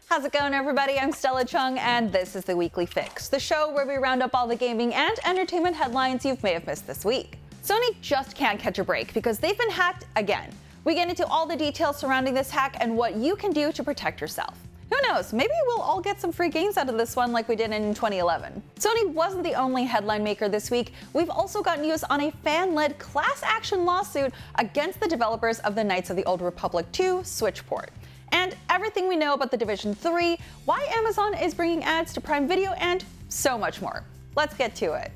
How's it going, everybody? I'm Stella Chung, and this is the Weekly Fix, the show where we round up all the gaming and entertainment headlines you may have missed this week. Sony just can't catch a break because they've been hacked again. We get into all the details surrounding this hack and what you can do to protect yourself. Who knows, maybe we'll all get some free games out of this one like we did in 2011. Sony wasn't the only headline maker this week. We've also got news on a fan-led class action lawsuit against the developers of the Knights of the Old Republic 2 Switch port. And everything we know about The Division 3, why Amazon is bringing ads to Prime Video, and so much more. Let's get to it.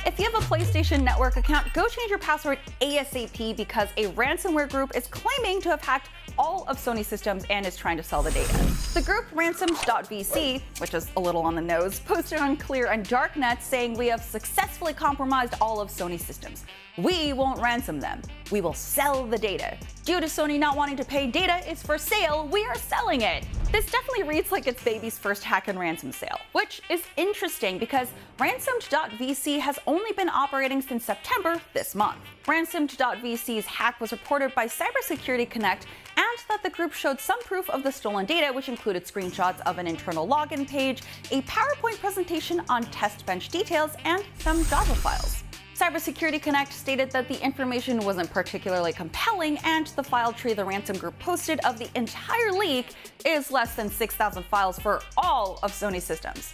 If you have a PlayStation Network account, go change your password ASAP because a ransomware group is claiming to have hacked all of Sony systems and is trying to sell the data. The group ransomed.vc, which is a little on the nose, posted on Clear and Darknet saying we have successfully compromised all of Sony systems. We won't ransom them. We will sell the data. Due to Sony not wanting to pay, data is for sale. We are selling it. This definitely reads like it's baby's first hack and ransom sale, which is interesting because ransomed.vc has only been operating since September this month. Ransomed.vc's hack was reported by Cybersecurity Connect, and that the group showed some proof of the stolen data, which included screenshots of an internal login page, a PowerPoint presentation on test bench details, and some Java files. Cybersecurity Connect stated that the information wasn't particularly compelling, and the file tree the ransom group posted of the entire leak is less than 6,000 files for all of Sony systems.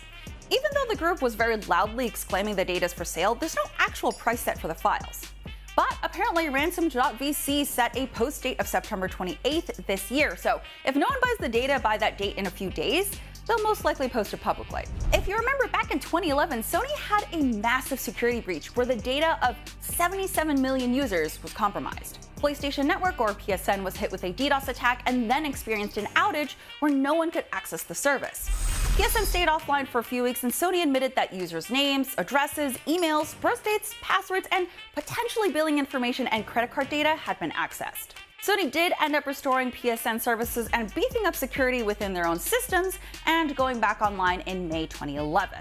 Even though the group was very loudly exclaiming the data is for sale, there's no actual price set for the files. But apparently ransomed.vc set a post date of September 28th this year, so if no one buys the data by that date in a few days, they'll most likely post it publicly. If you remember back in 2011, Sony had a massive security breach where the data of 77 million users was compromised. PlayStation Network, or PSN, was hit with a DDoS attack and then experienced an outage where no one could access the service. PSN stayed offline for a few weeks, and Sony admitted that users' names, addresses, emails, birth dates, passwords, and potentially billing information and credit card data had been accessed. Sony did end up restoring PSN services and beefing up security within their own systems and going back online in May 2011.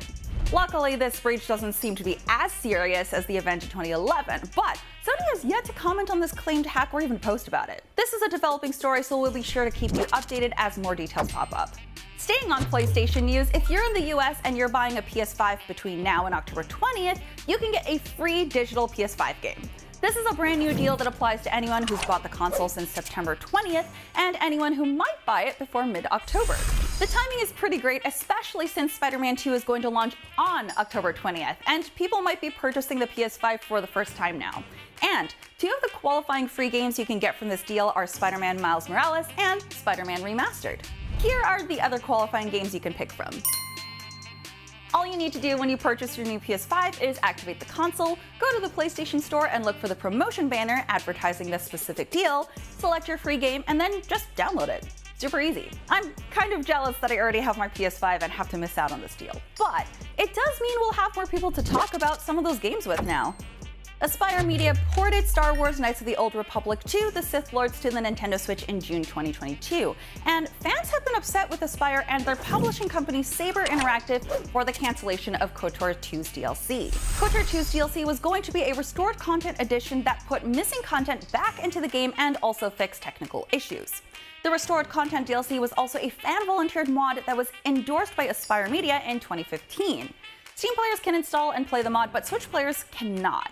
Luckily, this breach doesn't seem to be as serious as the event in 2011, but Sony has yet to comment on this claimed hack or even post about it. This is a developing story, so we'll be sure to keep you updated as more details pop up. Staying on PlayStation news, if you're in the US and you're buying a PS5 between now and October 20th, you can get a free digital PS5 game. This is a brand new deal that applies to anyone who's bought the console since September 20th and anyone who might buy it before mid-October. The timing is pretty great, especially since Spider-Man 2 is going to launch on October 20th, and people might be purchasing the PS5 for the first time now. And two of the qualifying free games you can get from this deal are Spider-Man Miles Morales and Spider-Man Remastered. Here are the other qualifying games you can pick from. All you need to do when you purchase your new PS5 is activate the console, go to the PlayStation Store and look for the promotion banner advertising this specific deal, select your free game, and then just download it. Super easy. I'm kind of jealous that I already have my PS5 and have to miss out on this deal. But it does mean we'll have more people to talk about some of those games with now. Aspyr Media ported Star Wars Knights of the Old Republic 2 The Sith Lords to the Nintendo Switch in June 2022, and fans have been upset with Aspyr and their publishing company Saber Interactive for the cancellation of KOTOR 2's DLC. KOTOR 2's DLC was going to be a restored content edition that put missing content back into the game and also fixed technical issues. The restored content DLC was also a fan-volunteered mod that was endorsed by Aspyr Media in 2015. Steam players can install and play the mod, but Switch players cannot.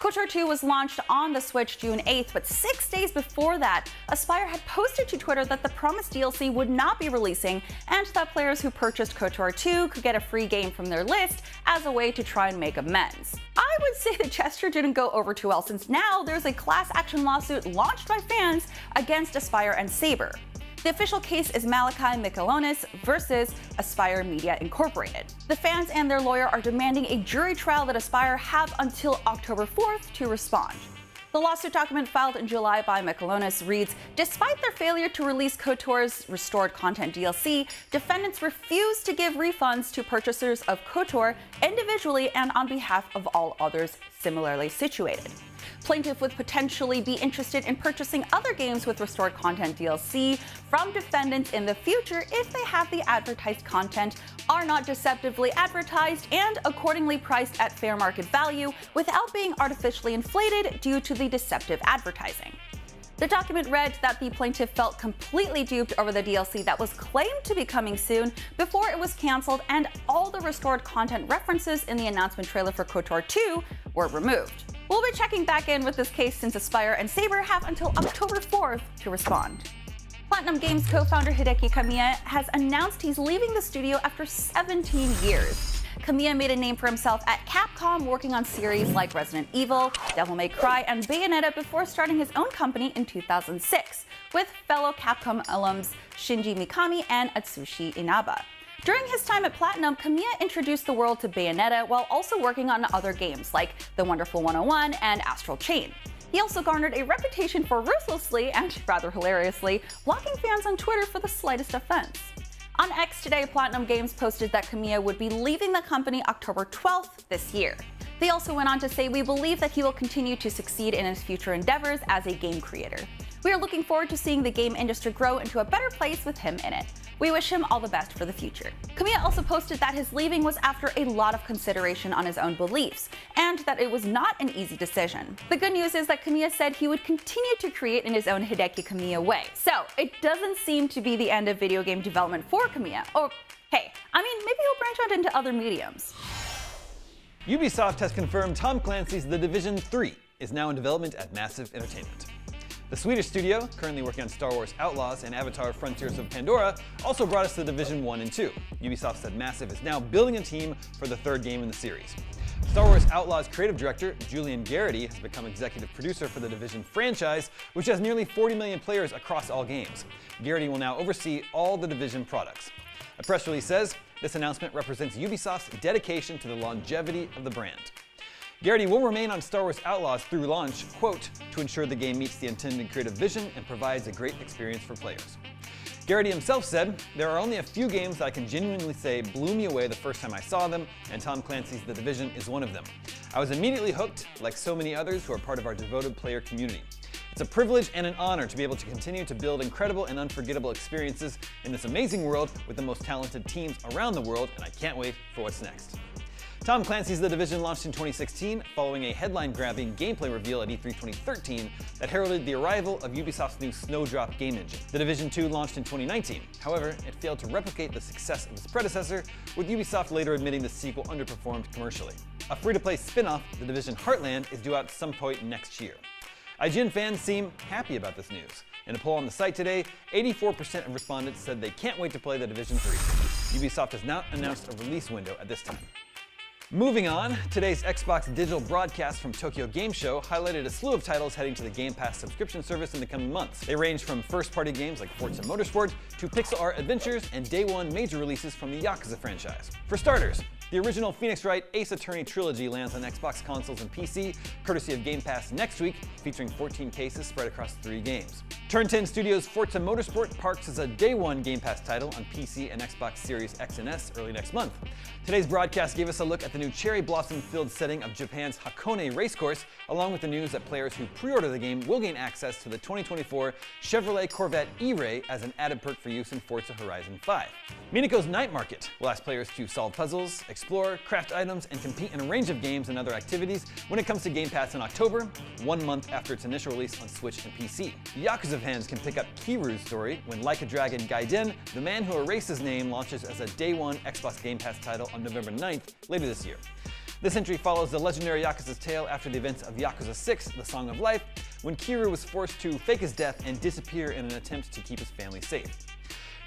KOTOR 2 was launched on the Switch June 8th, but 6 days before that, Aspyr had posted to Twitter that the promised DLC would not be releasing and that players who purchased KOTOR 2 could get a free game from their list as a way to try and make amends. I would say the gesture didn't go over too well, since now there's a class action lawsuit launched by fans against Aspyr and Saber. The official case is Malachi Michalonis versus Aspyr Media Incorporated. The fans and their lawyer are demanding a jury trial that Aspyr have until October 4th to respond. The lawsuit document filed in July by Michalonis reads, despite their failure to release KOTOR's restored content DLC, defendants refuse to give refunds to purchasers of KOTOR individually and on behalf of all others similarly situated. Plaintiff would potentially be interested in purchasing other games with restored content DLC from defendants in the future if they have the advertised content, are not deceptively advertised, and accordingly priced at fair market value without being artificially inflated due to the deceptive advertising. The document read that the plaintiff felt completely duped over the DLC that was claimed to be coming soon before it was cancelled, and all the restored content references in the announcement trailer for KOTOR 2 were removed. We'll be checking back in with this case since Aspyr and Saber have until October 4th to respond. Platinum Games co-founder Hideki Kamiya has announced he's leaving the studio after 17 years. Kamiya made a name for himself at Capcom, working on series like Resident Evil, Devil May Cry, and Bayonetta before starting his own company in 2006, with fellow Capcom alums Shinji Mikami and Atsushi Inaba. During his time at Platinum, Kamiya introduced the world to Bayonetta while also working on other games like The Wonderful 101 and Astral Chain. He also garnered a reputation for ruthlessly, and rather hilariously, blocking fans on Twitter for the slightest offense. On X today, Platinum Games posted that Kamiya would be leaving the company October 12th this year. They also went on to say, "We believe that he will continue to succeed in his future endeavors as a game creator. We are looking forward to seeing the game industry grow into a better place with him in it. We wish him all the best for the future." Kamiya also posted that his leaving was after a lot of consideration on his own beliefs, and that it was not an easy decision. The good news is that Kamiya said he would continue to create in his own Hideki Kamiya way. So, it doesn't seem to be the end of video game development for Kamiya. Or, hey, I mean, maybe he'll branch out into other mediums. Ubisoft has confirmed Tom Clancy's The Division 3 is now in development at Massive Entertainment. The Swedish studio, currently working on Star Wars Outlaws and Avatar Frontiers of Pandora, also brought us The Division 1 and 2. Ubisoft said Massive is now building a team for the third game in the series. Star Wars Outlaws creative director Julian Garrity has become executive producer for the Division franchise, which has nearly 40 million players across all games. Garrity will now oversee all the Division products. A press release says, "This announcement represents Ubisoft's dedication to the longevity of the brand." Garrity will remain on Star Wars Outlaws through launch, quote, "to ensure the game meets the intended creative vision and provides a great experience for players." Garrity himself said, "There are only a few games that I can genuinely say blew me away the first time I saw them, and Tom Clancy's The Division is one of them. I was immediately hooked, like so many others who are part of our devoted player community. It's a privilege and an honor to be able to continue to build incredible and unforgettable experiences in this amazing world with the most talented teams around the world, and I can't wait for what's next." Tom Clancy's The Division launched in 2016, following a headline-grabbing gameplay reveal at E3 2013 that heralded the arrival of Ubisoft's new Snowdrop game engine. The Division 2 launched in 2019. However, it failed to replicate the success of its predecessor, with Ubisoft later admitting the sequel underperformed commercially. A free-to-play spin-off, The Division Heartland, is due out some point next year. IGN fans seem happy about this news. In a poll on the site today, 84% of respondents said they can't wait to play The Division 3. Ubisoft has not announced a release window at this time. Moving on, today's Xbox digital broadcast from Tokyo Game Show highlighted a slew of titles heading to the Game Pass subscription service in the coming months. They range from first-party games like Forza Motorsport to pixel art adventures and day-one major releases from the Yakuza franchise. For starters, the original Phoenix Wright Ace Attorney trilogy lands on Xbox consoles and PC, courtesy of Game Pass next week, featuring 14 cases spread across 3 games. Turn 10 Studios' Forza Motorsport parks as a day-one Game Pass title on PC and Xbox Series X and S early next month. Today's broadcast gave us a look at the new cherry blossom-filled setting of Japan's Hakone racecourse, along with the news that players who pre-order the game will gain access to the 2024 Chevrolet Corvette E-Ray as an added perk for use in Forza Horizon 5. Minako's Night Market will ask players to solve puzzles, explore, craft items, and compete in a range of games and other activities when it comes to Game Pass in October, 1 month after its initial release on Switch and PC. Yakuza fans can pick up Kiryu's story when Like a Dragon Gaiden, The Man Who Erased His Name, launches as a day-one Xbox Game Pass title on November 9th, later this year. This entry follows the legendary Yakuza's tale after the events of Yakuza 6, The Song of Life, when Kiryu was forced to fake his death and disappear in an attempt to keep his family safe.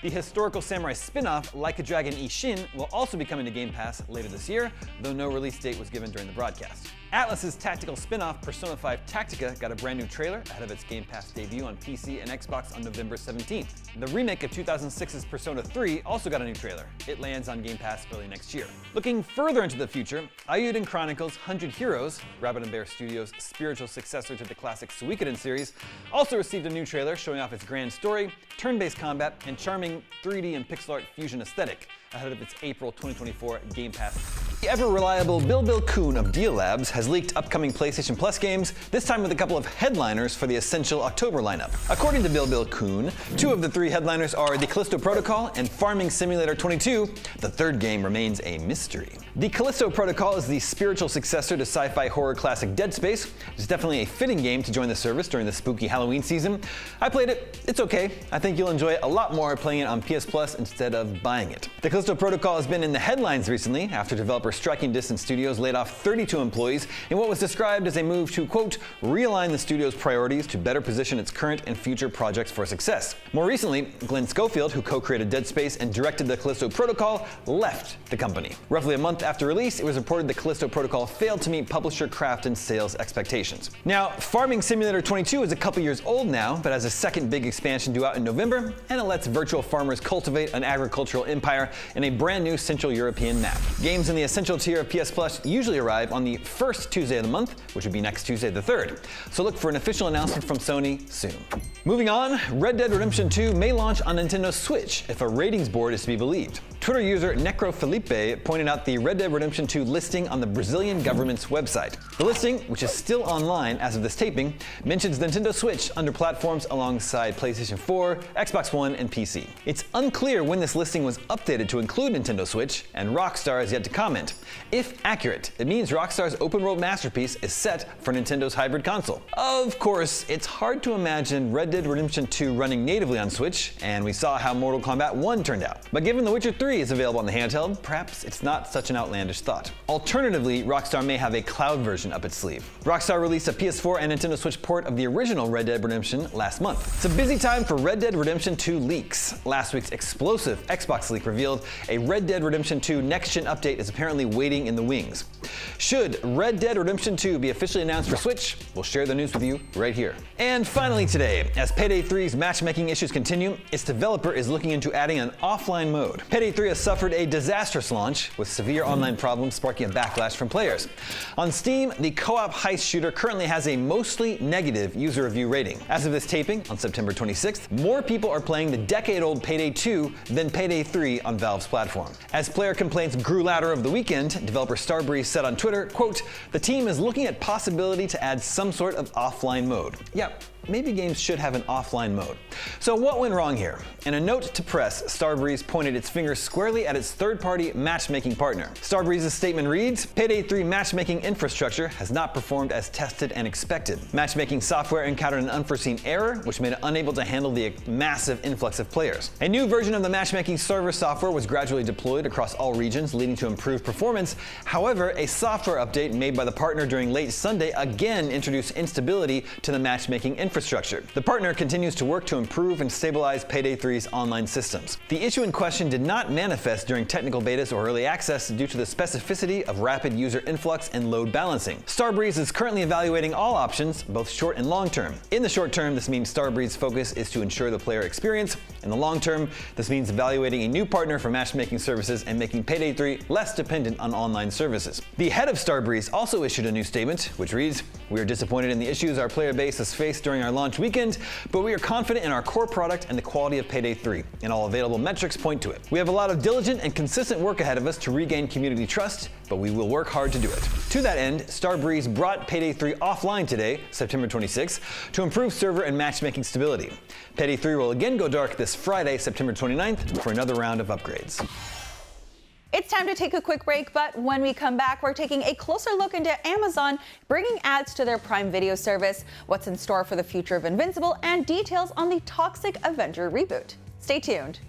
The historical samurai spin-off, Like a Dragon Ishin, will also be coming to Game Pass later this year, though no release date was given during the broadcast. Atlas's tactical spin-off, Persona 5 Tactica, got a brand new trailer ahead of its Game Pass debut on PC and Xbox on November 17th. The remake of 2006's Persona 3 also got a new trailer. It lands on Game Pass early next year. Looking further into the future, Ayuden Chronicles 100 Heroes, Rabbit & Bear Studios' spiritual successor to the classic Suikoden series, also received a new trailer showing off its grand story, turn-based combat, and charming 3D and pixel art fusion aesthetic ahead of its April 2024 Game Pass. The ever-reliable Bill Kuhn of Deal Labs has leaked upcoming PlayStation Plus games, this time with a couple of headliners for the Essential October lineup. According to Bill Kuhn, 2 of the 3 headliners are The Callisto Protocol and Farming Simulator 22. The third game remains a mystery. The Callisto Protocol is the spiritual successor to sci-fi horror classic Dead Space. It's definitely a fitting game to join the service during the spooky Halloween season. I played it, it's okay. I think you'll enjoy it a lot more playing it on PS Plus instead of buying it. The Callisto Protocol has been in the headlines recently after developer Striking Distance Studios laid off 32 employees in what was described as a move to, quote, realign the studio's priorities to better position its current and future projects for success. More recently, Glenn Schofield, who co-created Dead Space and directed the Callisto Protocol, left the company. Roughly a month after release, it was reported the Callisto Protocol failed to meet publisher, craft, and sales expectations. Now, Farming Simulator 22 is a couple years old now, but has a second big expansion due out in November, and it lets virtual farmers cultivate an agricultural empire in a brand new Central European map. Games in the Essential tier of PS Plus usually arrive on the first Tuesday of the month, which would be next Tuesday the 3rd. So look for an official announcement from Sony soon. Moving on, Red Dead Redemption 2 may launch on Nintendo Switch if a ratings board is to be believed. Twitter user NecroFelipe pointed out the Red Dead Redemption 2 listing on the Brazilian government's website. The listing, which is still online as of this taping, mentions Nintendo Switch under platforms alongside PlayStation 4, Xbox One, and PC. It's unclear when this listing was updated to include Nintendo Switch, and Rockstar has yet to comment. If accurate, it means Rockstar's open-world masterpiece is set for Nintendo's hybrid console. Of course, it's hard to imagine Red Dead Redemption 2 running natively on Switch, and we saw how Mortal Kombat 1 turned out. But given The Witcher 3 is available on the handheld, perhaps it's not such an outlandish thought. Alternatively, Rockstar may have a cloud version up its sleeve. Rockstar released a PS4 and Nintendo Switch port of the original Red Dead Redemption last month. It's a busy time for Red Dead Redemption 2 leaks. Last week's explosive Xbox leak revealed a Red Dead Redemption 2 next-gen update is apparently waiting in the wings. Should Red Dead Redemption 2 be officially announced for Switch, we'll share the news with you right here. And finally today, as Payday 3's matchmaking issues continue, its developer is looking into adding an offline mode. Payday 3 has suffered a disastrous launch, with severe online problems sparking a backlash from players. On Steam, the co-op heist shooter currently has a mostly negative user review rating. As of this taping, on September 26th, more people are playing the decade-old Payday 2 than Payday 3 on Valve's platform. As player complaints grew louder over the weekend, developer Starbreeze said on Twitter, quote, "The team is looking at possibility to add some sort of offline mode." Yeah, maybe games should have an offline mode. So what went wrong here? In a note to press, Starbreeze pointed its finger squarely at its third-party matchmaking partner. Starbreeze's statement reads, Payday 3 matchmaking infrastructure has not performed as tested and expected. Matchmaking software encountered an unforeseen error, which made it unable to handle the massive influx of players. A new version of the matchmaking server software was gradually deployed across all regions, leading to improved performance. However, a software update made by the partner during late Sunday again introduced instability to the matchmaking infrastructure. The partner continues to work to improve and stabilize Payday 3's online systems. The issue in question did not manifest during technical betas or early access due to the specificity of rapid user influx and load balancing. Starbreeze is currently evaluating all options, both short and long term. In the short term, this means Starbreeze's focus is to ensure the player experience. In the long term, this means evaluating a new partner for matchmaking services and making Payday 3 less dependent on online services. The head of Starbreeze also issued a new statement, which reads, "We are disappointed in the issues our player base has faced during our launch weekend, but we are confident in our core product and the quality of Payday 3, and all available metrics point to it. We have a lot of diligent and consistent work ahead of us to regain community trust, but we will work hard to do it." To that end, Starbreeze brought Payday 3 offline today, September 26th, to improve server and matchmaking stability. Payday 3 will again go dark this Friday, September 29th, for another round of upgrades. It's time to take a quick break, but when we come back, we're taking a closer look into Amazon bringing ads to their Prime Video service, what's in store for the future of Invincible, and details on the toxic Avenger reboot. Stay tuned.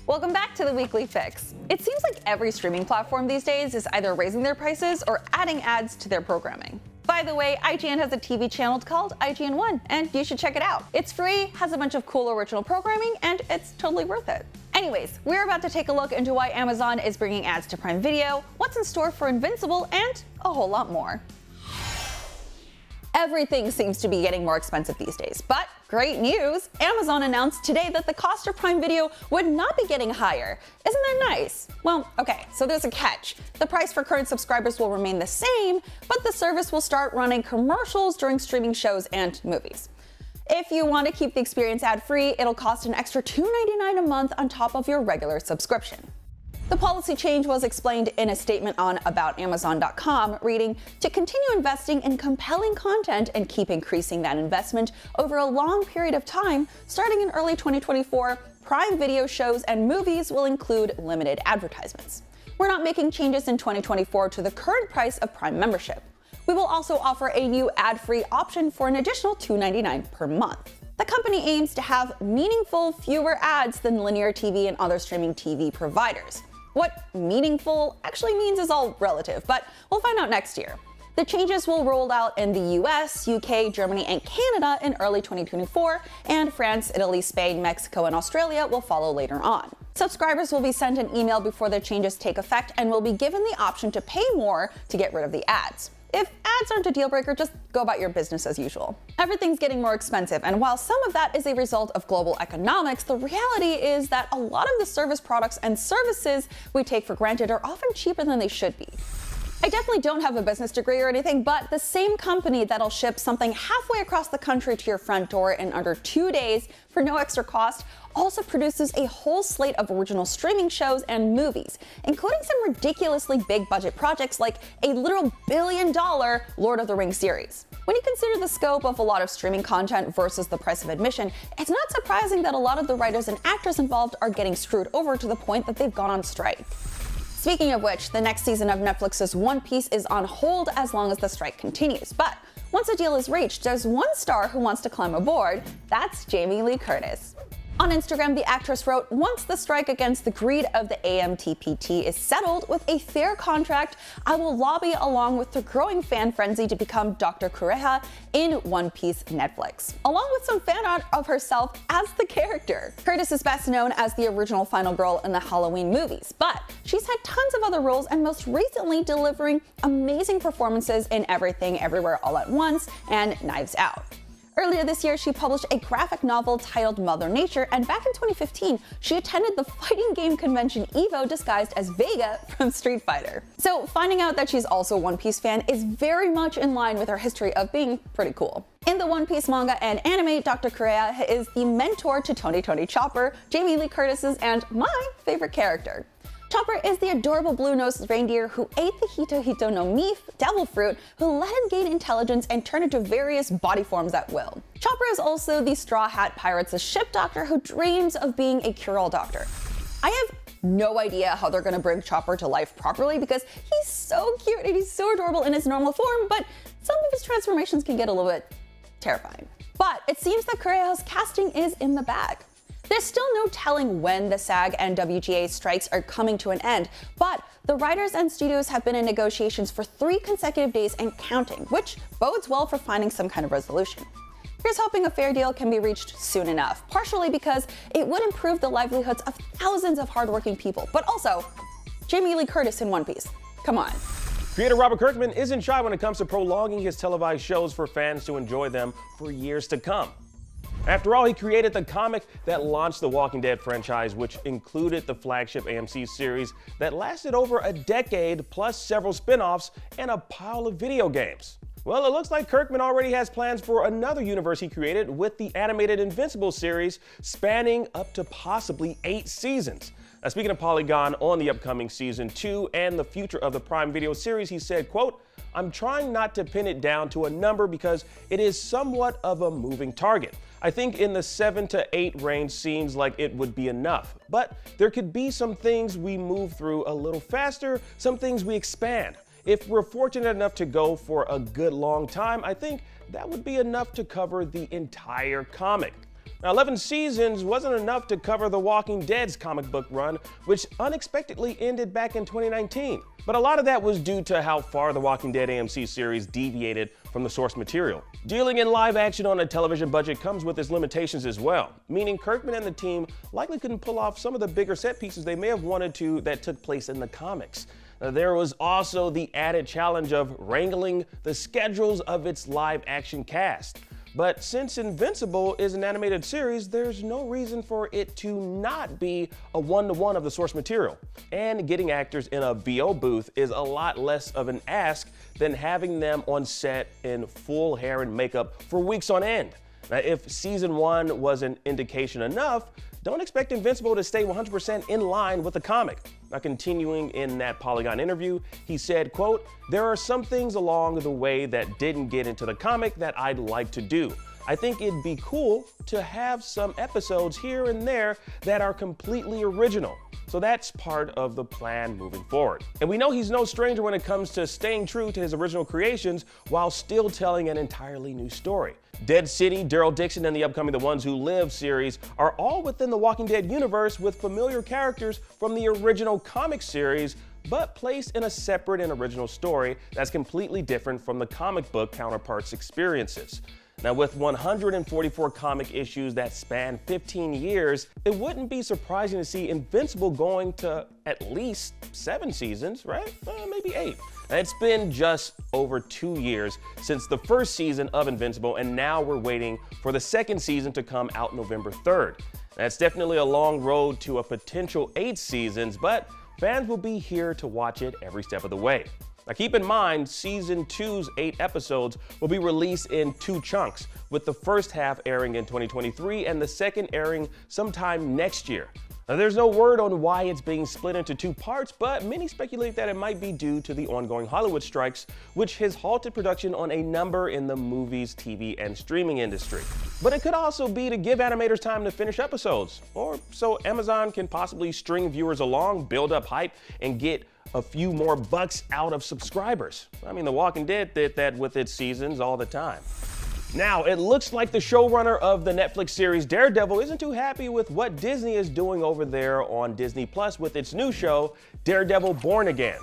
Welcome back to the Weekly Fix. It seems like every streaming platform these days is either raising their prices or adding ads to their programming. By the way, IGN has a TV channel called IGN 1, and you should check it out. It's free, has a bunch of cool original programming, and it's totally worth it. Anyways, we're about to take a look into why Amazon is bringing ads to Prime Video, what's in store for Invincible, and a whole lot more. Everything seems to be getting more expensive these days, but great news! Amazon announced today that the cost of Prime Video would not be getting higher. Isn't that nice? Well, okay, so there's a catch. The price for current subscribers will remain the same, but the service will start running commercials during streaming shows and movies. If you want to keep the experience ad-free, it'll cost an extra $2.99 a month on top of your regular subscription. The policy change was explained in a statement on aboutamazon.com, reading, "To continue investing in compelling content and keep increasing that investment over a long period of time, starting in early 2024, Prime Video shows and movies will include limited advertisements. We're not making changes in 2024 to the current price of Prime membership. We will also offer a new ad-free option for an additional $2.99 per month." The company aims to have meaningful fewer ads than linear TV and other streaming TV providers. What meaningful actually means is all relative, but we'll find out next year. The changes will roll out in the US, UK, Germany, and Canada in early 2024, and France, Italy, Spain, Mexico, and Australia will follow later on. Subscribers will be sent an email before the changes take effect and will be given the option to pay more to get rid of the ads. If ads aren't a deal breaker, just go about your business as usual. Everything's getting more expensive, and while some of that is a result of global economics, the reality is that a lot of the service products and services we take for granted are often cheaper than they should be. I definitely don't have a business degree or anything, but the same company that'll ship something halfway across the country to your front door in under 2 days for no extra cost also produces a whole slate of original streaming shows and movies, including some ridiculously big budget projects like a literal billion-dollar Lord of the Rings series. When you consider the scope of a lot of streaming content versus the price of admission, it's not surprising that a lot of the writers and actors involved are getting screwed over to the point that they've gone on strike. Speaking of which, the next season of Netflix's One Piece is on hold as long as the strike continues. But once a deal is reached, there's one star who wants to climb aboard. That's Jamie Lee Curtis. On Instagram, the actress wrote, "Once the strike against the greed of the AMTPT is settled with a fair contract, I will lobby along with the growing fan frenzy to become Dr. Kureha in One Piece Netflix," along with some fan art of herself as the character. Curtis is best known as the original final girl in the Halloween movies, but she's had tons of other roles and most recently delivering amazing performances in Everything Everywhere All at Once and Knives Out. Earlier this year, she published a graphic novel titled Mother Nature, and back in 2015, she attended the fighting game convention EVO disguised as Vega from Street Fighter. So finding out that she's also a One Piece fan is very much in line with her history of being pretty cool. In the One Piece manga and anime, Dr. Kureha is the mentor to Tony Chopper, Jamie Lee Curtis's, and my favorite character. Chopper is the adorable blue-nosed reindeer who ate the Hito Hito no Mi devil fruit, who let him gain intelligence and turn into various body forms at will. Chopper is also the Straw Hat Pirates' ship doctor who dreams of being a cure-all doctor. I have no idea how they're gonna bring Chopper to life properly because he's so cute and he's so adorable in his normal form, but some of his transformations can get a little bit terrifying. But it seems that Kureha's casting is in the bag. There's still no telling when the SAG and WGA strikes are coming to an end, but the writers and studios have been in negotiations for 3 consecutive days and counting, which bodes well for finding some kind of resolution. Here's hoping a fair deal can be reached soon enough, partially because it would improve the livelihoods of thousands of hardworking people, but also Jamie Lee Curtis in One Piece. Come on. Creator Robert Kirkman isn't shy when it comes to prolonging his televised shows for fans to enjoy them for years to come. After all, he created the comic that launched the Walking Dead franchise, which included the flagship AMC series that lasted over a decade, plus several spin-offs and a pile of video games. Well, it looks like Kirkman already has plans for another universe he created with the animated Invincible series spanning up to possibly 8 seasons. Now, speaking of Polygon on the upcoming season 2 and the future of the Prime Video series, he said, quote, "I'm trying not to pin it down to a number because it is somewhat of a moving target. I think in the 7 to 8 range seems like it would be enough, but there could be some things we move through a little faster, some things we expand. If we're fortunate enough to go for a good long time, I think that would be enough to cover the entire comic." Now, 11 seasons wasn't enough to cover The Walking Dead's comic book run, which unexpectedly ended back in 2019. But a lot of that was due to how far The Walking Dead AMC series deviated from the source material. Dealing in live action on a television budget comes with its limitations as well, meaning Kirkman and the team likely couldn't pull off some of the bigger set pieces they may have wanted to that took place in the comics. There was also the added challenge of wrangling the schedules of its live action cast. But since Invincible is an animated series, there's no reason for it to not be a one-to-one of the source material. And getting actors in a VO booth is a lot less of an ask than having them on set in full hair and makeup for weeks on end. Now, if season 1 was an indication enough, don't expect Invincible to stay 100% in line with the comic. Now, continuing in that Polygon interview, he said, quote, "There are some things along the way that didn't get into the comic that I'd like to do. I think it'd be cool to have some episodes here and there that are completely original. So that's part of the plan moving forward." And we know he's no stranger when it comes to staying true to his original creations while still telling an entirely new story. Dead City, Daryl Dixon, and the upcoming The Ones Who Live series are all within the Walking Dead universe with familiar characters from the original comic series, but placed in a separate and original story that's completely different from the comic book counterparts' experiences. Now, with 144 comic issues that span 15 years, it wouldn't be surprising to see Invincible going to at least 7 seasons, right? Maybe 8. Now, it's been just over 2 years since the first season of Invincible, and now we're waiting for the second season to come out November 3rd. That's definitely a long road to a potential 8 seasons, but fans will be here to watch it every step of the way. Now, keep in mind, season 2's 8 episodes will be released in 2 chunks, with the first half airing in 2023 and the second airing sometime next year. Now, there's no word on why it's being split into 2 parts, but many speculate that it might be due to the ongoing Hollywood strikes, which has halted production on a number in the movies, TV, and streaming industry. But it could also be to give animators time to finish episodes, or so Amazon can possibly string viewers along, build up hype, and get a few more bucks out of subscribers. I mean, The Walking Dead did that with its seasons all the time. Now, it looks like the showrunner of the Netflix series Daredevil isn't too happy with what Disney is doing over there on Disney Plus with its new show, Daredevil Born Again.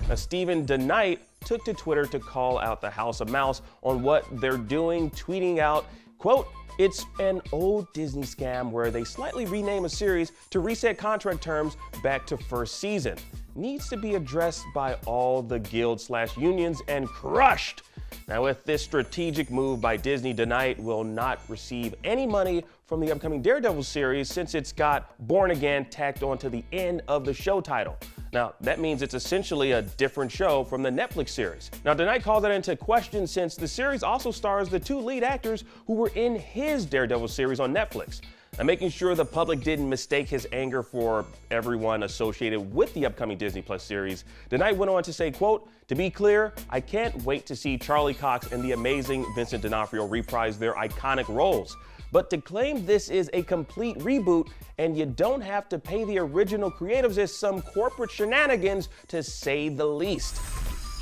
Now, Stephen DeKnight took to Twitter to call out the House of Mouse on what they're doing, tweeting out, quote, "It's an old Disney scam where they slightly rename a series to reset contract terms back to first season. Needs to be addressed by all the guilds/unions and crushed." Now, with this strategic move by Disney, DeKnight will not receive any money from the upcoming Daredevil series since it's got Born Again tacked onto the end of the show title. Now, that means it's essentially a different show from the Netflix series. Now, DeKnight called that into question since the series also stars the 2 lead actors who were in his Daredevil series on Netflix. Now, making sure the public didn't mistake his anger for everyone associated with the upcoming Disney Plus series, DeKnight went on to say, quote, "To be clear, I can't wait to see Charlie Cox and the amazing Vincent D'Onofrio reprise their iconic roles. But to claim this is a complete reboot and you don't have to pay the original creatives is some corporate shenanigans, to say the least."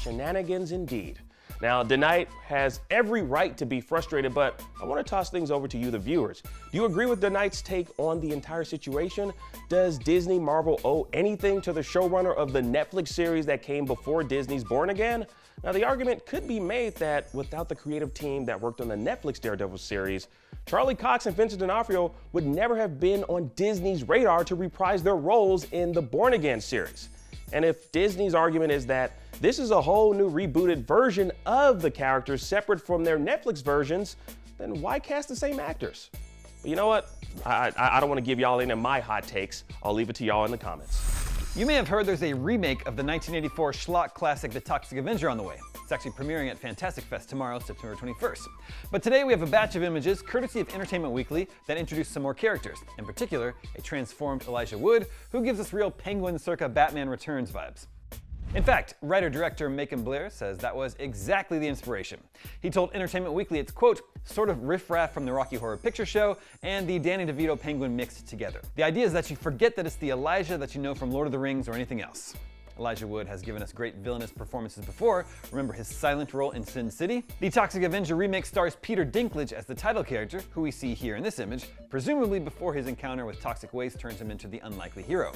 Shenanigans indeed. Now, DeKnight has every right to be frustrated, but I want to toss things over to you, the viewers. Do you agree with DeKnight's take on the entire situation? Does Disney Marvel owe anything to the showrunner of the Netflix series that came before Disney's Born Again? Now, the argument could be made that without the creative team that worked on the Netflix Daredevil series, Charlie Cox and Vincent D'Onofrio would never have been on Disney's radar to reprise their roles in the Born Again series. And if Disney's argument is that this is a whole new rebooted version of the characters separate from their Netflix versions, then why cast the same actors? But you know what? I don't want to give y'all any of my hot takes. I'll leave it to y'all in the comments. You may have heard there's a remake of the 1984 schlock classic The Toxic Avenger on the way. It's actually premiering at Fantastic Fest tomorrow, September 21st. But today we have a batch of images, courtesy of Entertainment Weekly, that introduce some more characters. In particular, a transformed Elijah Wood, who gives us real Penguin circa Batman Returns vibes. In fact, writer-director Macon Blair says that was exactly the inspiration. He told Entertainment Weekly it's, quote, "sort of riff-raff from the Rocky Horror Picture Show and the Danny DeVito Penguin mixed together. The idea is that you forget that it's the Elijah that you know from Lord of the Rings or anything else." Elijah Wood has given us great villainous performances before. Remember his silent role in Sin City? The Toxic Avenger remake stars Peter Dinklage as the title character, who we see here in this image, presumably before his encounter with toxic waste turns him into the unlikely hero.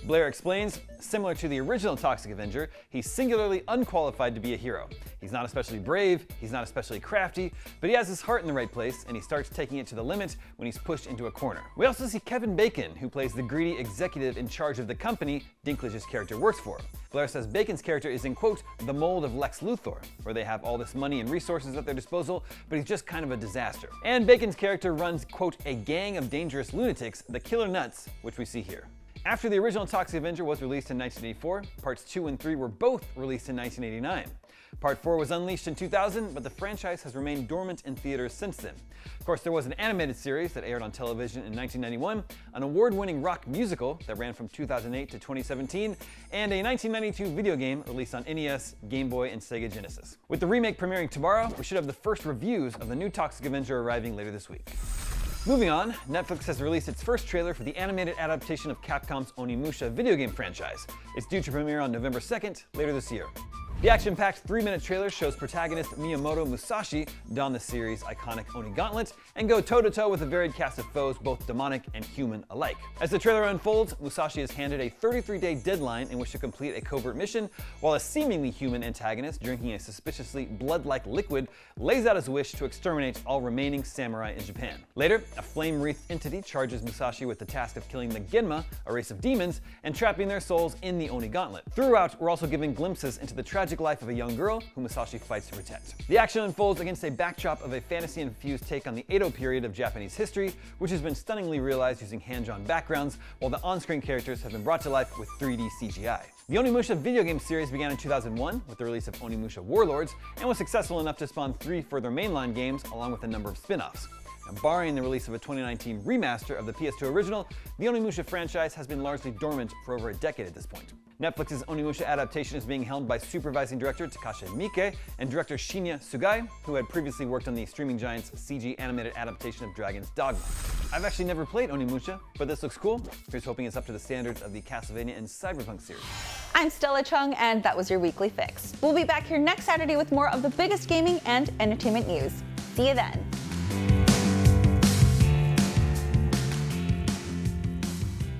Blair explains, similar to the original Toxic Avenger, he's singularly unqualified to be a hero. He's not especially brave, he's not especially crafty, but he has his heart in the right place, and he starts taking it to the limit when he's pushed into a corner. We also see Kevin Bacon, who plays the greedy executive in charge of the company Dinklage's character works for. Blair says Bacon's character is in, quote, "the mold of Lex Luthor," where they have all this money and resources at their disposal, but he's just kind of a disaster. And Bacon's character runs, quote, "a gang of dangerous lunatics, the Killer Nuts," which we see here. After the original Toxic Avenger was released in 1984, parts 2 and 3 were both released in 1989. Part 4 was unleashed in 2000, but the franchise has remained dormant in theaters since then. Of course, there was an animated series that aired on television in 1991, an award-winning rock musical that ran from 2008 to 2017, and a 1992 video game released on NES, Game Boy, and Sega Genesis. With the remake premiering tomorrow, we should have the first reviews of the new Toxic Avenger arriving later this week. Moving on, Netflix has released its first trailer for the animated adaptation of Capcom's Onimusha video game franchise. It's due to premiere on November 2nd, later this year. The action-packed 3-minute trailer shows protagonist Miyamoto Musashi don the series' iconic Oni gauntlet and go toe-to-toe with a varied cast of foes, both demonic and human alike. As the trailer unfolds, Musashi is handed a 33-day deadline in which to complete a covert mission, while a seemingly human antagonist, drinking a suspiciously blood-like liquid, lays out his wish to exterminate all remaining samurai in Japan. Later, a flame-wreathed entity charges Musashi with the task of killing the Genma, a race of demons, and trapping their souls in the Oni gauntlet. Throughout, we're also given glimpses into the tragic life of a young girl who Musashi fights to protect. The action unfolds against a backdrop of a fantasy-infused take on the Edo period of Japanese history, which has been stunningly realized using hand-drawn backgrounds, while the on-screen characters have been brought to life with 3D CGI. The Onimusha video game series began in 2001 with the release of Onimusha Warlords and was successful enough to spawn 3 further mainline games along with a number of spin-offs. Barring the release of a 2019 remaster of the PS2 original, the Onimusha franchise has been largely dormant for over a decade at this point. Netflix's Onimusha adaptation is being helmed by supervising director Takashi Miike and director Shinya Sugai, who had previously worked on the streaming giant's CG animated adaptation of Dragon's Dogma. I've actually never played Onimusha, but this looks cool. Here's hoping it's up to the standards of the Castlevania and Cyberpunk series. I'm Stella Chung, and that was your weekly fix. We'll be back here next Saturday with more of the biggest gaming and entertainment news. See you then.